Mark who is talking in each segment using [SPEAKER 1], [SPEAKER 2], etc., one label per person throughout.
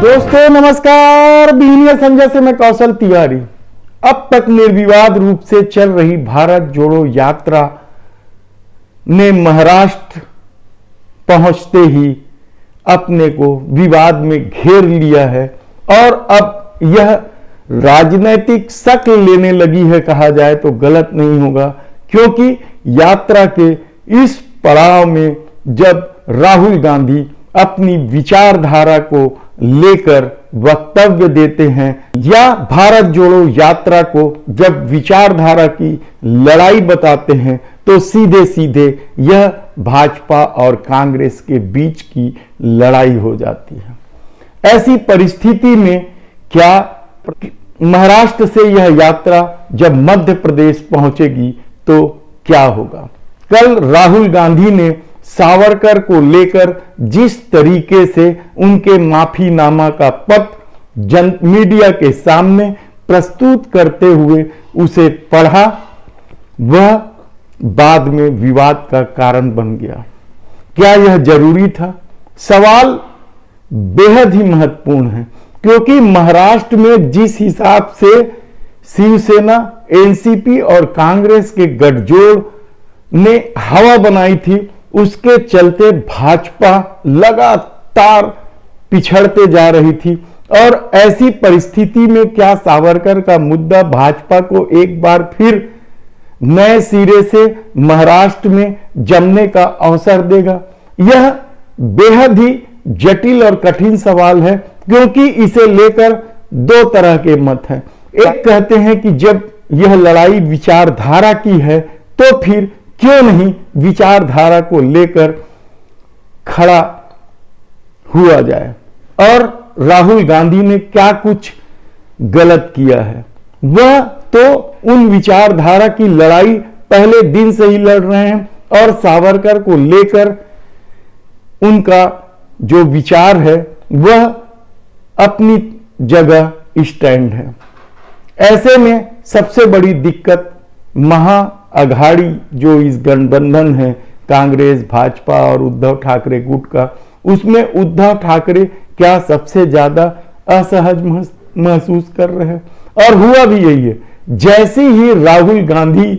[SPEAKER 1] दोस्तों नमस्कार, बीनिया संजय से मैं कौशल तिवारी। अब तक निर्विवाद रूप से चल रही भारत जोड़ो यात्रा ने महाराष्ट्र पहुंचते ही अपने को विवाद में घेर लिया है और अब यह राजनीतिक शक्ल लेने लगी है, कहा जाए तो गलत नहीं होगा, क्योंकि यात्रा के इस पड़ाव में जब राहुल गांधी अपनी विचारधारा को लेकर वक्तव्य देते हैं या भारत जोड़ो यात्रा को जब विचारधारा की लड़ाई बताते हैं तो सीधे सीधे यह भाजपा और कांग्रेस के बीच की लड़ाई हो जाती है। ऐसी परिस्थिति में क्या महाराष्ट्र से यह यात्रा जब मध्य प्रदेश पहुंचेगी तो क्या होगा? कल राहुल गांधी ने सावरकर को लेकर जिस तरीके से उनके माफीनामा का पत्र मीडिया के सामने प्रस्तुत करते हुए उसे पढ़ा, वह बाद में विवाद का कारण बन गया। क्या यह जरूरी था? सवाल बेहद ही महत्वपूर्ण है, क्योंकि महाराष्ट्र में जिस हिसाब से शिवसेना, एनसीपी और कांग्रेस के गठजोड़ ने हवा बनाई थी, उसके चलते भाजपा लगातार पिछड़ते जा रही थी। और ऐसी परिस्थिति में क्या सावरकर का मुद्दा भाजपा को एक बार फिर नए सिरे से महाराष्ट्र में जमने का अवसर देगा? यह बेहद ही जटिल और कठिन सवाल है, क्योंकि इसे लेकर दो तरह के मत हैं। एक कहते हैं कि जब यह लड़ाई विचारधारा की है तो फिर क्यों नहीं विचारधारा को लेकर खड़ा हुआ जाए, और राहुल गांधी ने क्या कुछ गलत किया है? वह तो उन विचारधारा की लड़ाई पहले दिन से ही लड़ रहे हैं और सावरकर को लेकर उनका जो विचार है वह अपनी जगह स्टैंड है। ऐसे में सबसे बड़ी दिक्कत महाअघाड़ी जो इस गठबंधन है कांग्रेस, भाजपा और उद्धव ठाकरे गुट का, उसमें उद्धव ठाकरे क्या सबसे ज्यादा असहज महसूस कर रहे हैं, और हुआ भी यही है। जैसे ही राहुल गांधी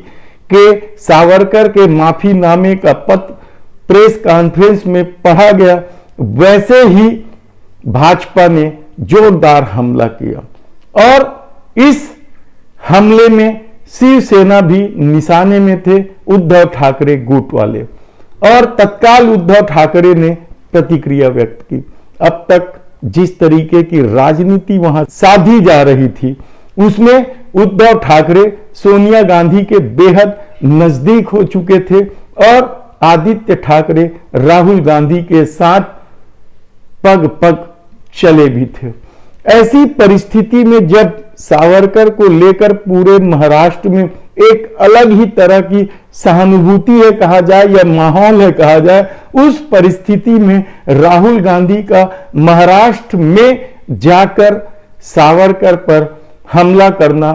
[SPEAKER 1] के सावरकर के माफीनामे का पत्र प्रेस कॉन्फ्रेंस में पढ़ा गया, वैसे ही भाजपा ने जोरदार हमला किया और इस हमले में शिवसेना भी निशाने में थे, उद्धव ठाकरे गुट वाले, और तत्काल उद्धव ठाकरे ने प्रतिक्रिया व्यक्त की। अब तक जिस तरीके की राजनीति वहां साधी जा रही थी, उसमें उद्धव ठाकरे सोनिया गांधी के बेहद नजदीक हो चुके थे और आदित्य ठाकरे राहुल गांधी के साथ पग पग चले भी थे। ऐसी परिस्थिति में जब सावरकर को लेकर पूरे महाराष्ट्र में एक अलग ही तरह की सहानुभूति है कहा जाए या माहौल है कहा जाए, उस परिस्थिति में राहुल गांधी का महाराष्ट्र में जाकर सावरकर पर हमला करना,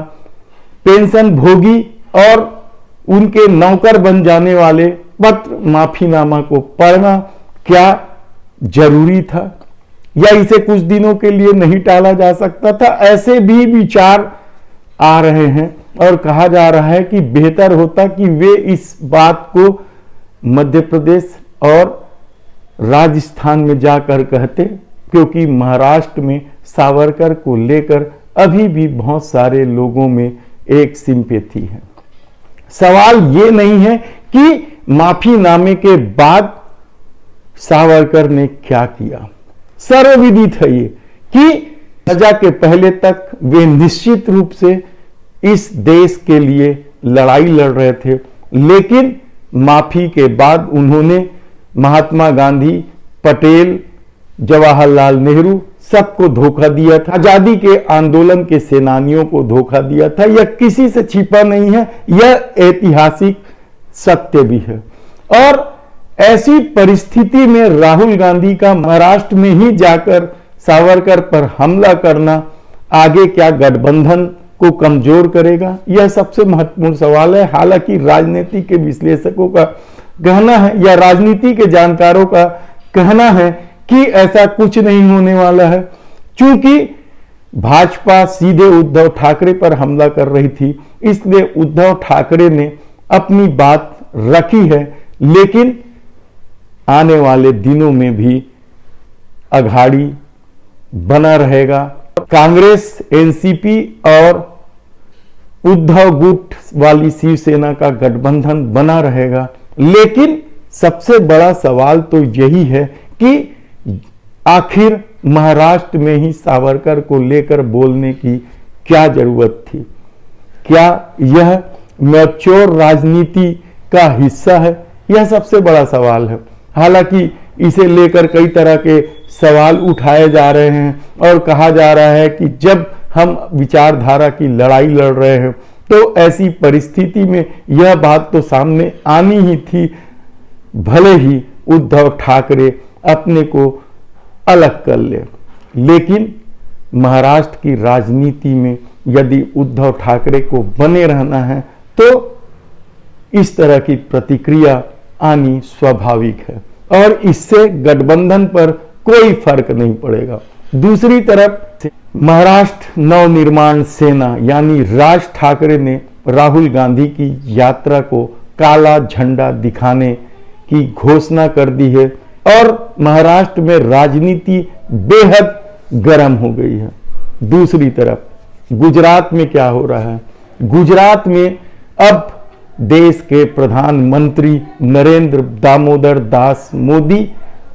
[SPEAKER 1] पेंशन भोगी और उनके नौकर बन जाने वाले पत्र माफीनामा को पढ़ना क्या जरूरी था, या इसे कुछ दिनों के लिए नहीं टाला जा सकता था? ऐसे भी विचार आ रहे हैं और कहा जा रहा है कि बेहतर होता कि वे इस बात को मध्य प्रदेश और राजस्थान में जाकर कहते, क्योंकि महाराष्ट्र में सावरकर को लेकर अभी भी बहुत सारे लोगों में एक सिंपैथी है। सवाल ये नहीं है कि माफीनामे के बाद सावरकर ने क्या किया। सर्वविदित है ये कि सजा के पहले तक वे निश्चित रूप से इस देश के लिए लड़ाई लड़ रहे थे, लेकिन माफी के बाद उन्होंने महात्मा गांधी, पटेल, जवाहरलाल नेहरू सबको धोखा दिया था, आजादी के आंदोलन के सेनानियों को धोखा दिया था। यह किसी से छिपा नहीं है, यह ऐतिहासिक सत्य भी है। और ऐसी परिस्थिति में राहुल गांधी का महाराष्ट्र में ही जाकर सावरकर पर हमला करना आगे क्या गठबंधन को कमजोर करेगा? यह सबसे महत्वपूर्ण सवाल है। हालांकि राजनीति के विश्लेषकों का कहना है या राजनीति के जानकारों का कहना है कि ऐसा कुछ नहीं होने वाला है। चूंकि भाजपा सीधे उद्धव ठाकरे पर हमला कर रही थी, इसलिए उद्धव ठाकरे ने अपनी बात रखी है, लेकिन आने वाले दिनों में भी अघाड़ी बना रहेगा। कांग्रेस, एनसीपी और उद्धव गुट वाली शिवसेना का गठबंधन बना रहेगा। लेकिन सबसे बड़ा सवाल तो यही है कि आखिर महाराष्ट्र में ही सावरकर को लेकर बोलने की क्या जरूरत थी? क्या यह मैच्योर राजनीति का हिस्सा है? यह सबसे बड़ा सवाल है। हालांकि इसे लेकर कई तरह के सवाल उठाए जा रहे हैं और कहा जा रहा है कि जब हम विचारधारा की लड़ाई लड़ रहे हैं तो ऐसी परिस्थिति में यह बात तो सामने आनी ही थी, भले ही उद्धव ठाकरे अपने को अलग कर ले। लेकिन महाराष्ट्र की राजनीति में यदि उद्धव ठाकरे को बने रहना है तो इस तरह की प्रतिक्रिया आनी स्वाभाविक है और इससे गठबंधन पर कोई फर्क नहीं पड़ेगा। दूसरी तरफ महाराष्ट्र नवनिर्माण सेना यानी राज ठाकरे ने राहुल गांधी की यात्रा को काला झंडा दिखाने की घोषणा कर दी है और महाराष्ट्र में राजनीति बेहद गर्म हो गई है। दूसरी तरफ गुजरात में क्या हो रहा है? गुजरात में अब देश के प्रधानमंत्री नरेंद्र दामोदर दास मोदी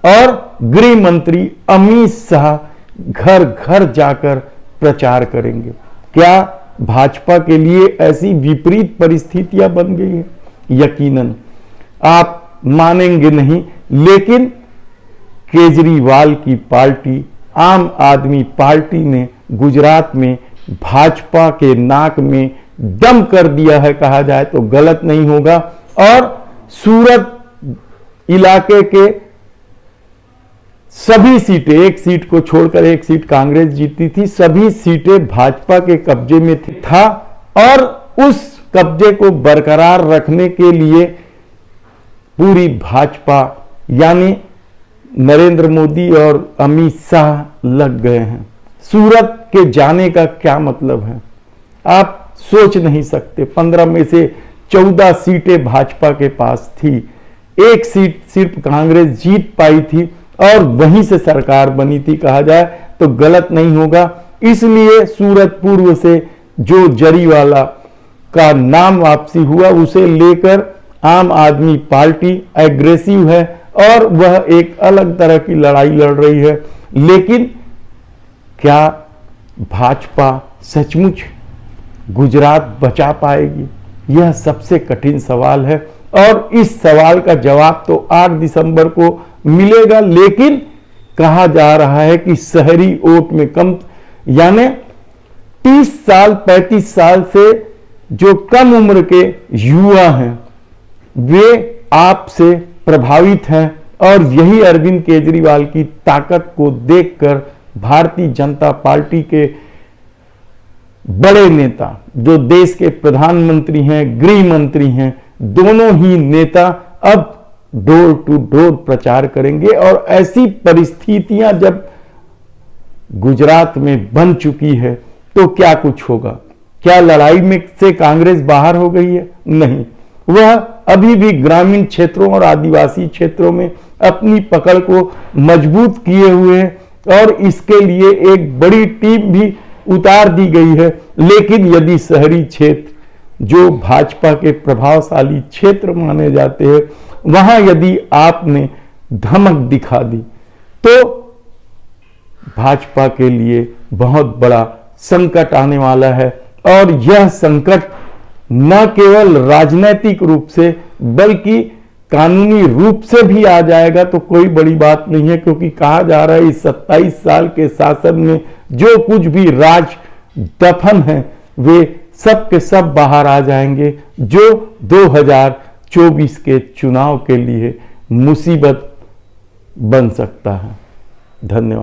[SPEAKER 1] और गृह मंत्री अमित शाह घर घर जाकर प्रचार करेंगे। क्या भाजपा के लिए ऐसी विपरीत परिस्थितियां बन गई है? यकीनन आप मानेंगे नहीं, लेकिन केजरीवाल की पार्टी आम आदमी पार्टी ने गुजरात में भाजपा के नाक में दम कर दिया है, कहा जाए तो गलत नहीं होगा। और सूरत इलाके के सभी सीटें, एक सीट को छोड़कर एक सीट कांग्रेस जीती थी, सभी सीटें भाजपा के कब्जे में था और उस कब्जे को बरकरार रखने के लिए पूरी भाजपा यानी नरेंद्र मोदी और अमित शाह लग गए हैं। सूरत के जाने का क्या मतलब है आप सोच नहीं सकते। 15 में से 14 सीटें भाजपा के पास थी, एक सीट सिर्फ कांग्रेस जीत पाई थी और वहीं से सरकार बनी थी, कहा जाए तो गलत नहीं होगा। इसलिए सूरत पूर्व से जो जरीवाला का नाम वापसी हुआ उसे लेकर आम आदमी पार्टी एग्रेसिव है और वह एक अलग तरह की लड़ाई लड़ रही है। लेकिन क्या भाजपा सचमुच गुजरात बचा पाएगी? यह सबसे कठिन सवाल है और इस सवाल का जवाब तो 8 दिसंबर को मिलेगा। लेकिन कहा जा रहा है कि शहरी वोट में कम यानी 30 साल 35 साल से जो कम उम्र के युवा हैं वे आपसे प्रभावित हैं और यही अरविंद केजरीवाल की ताकत को देखकर भारतीय जनता पार्टी के बड़े नेता जो देश के प्रधानमंत्री हैं, गृह मंत्री हैं, दोनों ही नेता अब डोर टू डोर प्रचार करेंगे। और ऐसी परिस्थितियां जब गुजरात में बन चुकी है तो क्या कुछ होगा? क्या लड़ाई में से कांग्रेस बाहर हो गई है? नहीं, वह अभी भी ग्रामीण क्षेत्रों और आदिवासी क्षेत्रों में अपनी पकड़ को मजबूत किए हुए हैं और इसके लिए एक बड़ी टीम भी उतार दी गई है। लेकिन यदि शहरी क्षेत्र जो भाजपा के प्रभावशाली क्षेत्र माने जाते हैं वहां यदि आपने धमक दिखा दी तो भाजपा के लिए बहुत बड़ा संकट आने वाला है। और यह संकट न केवल राजनीतिक रूप से बल्कि कानूनी रूप से भी आ जाएगा तो कोई बड़ी बात नहीं है, क्योंकि कहा जा रहा है इस 27 साल के शासन में जो कुछ भी राज दफन है वे सब के सब बाहर आ जाएंगे, जो 2024 के चुनाव के लिए मुसीबत बन सकता है। धन्यवाद।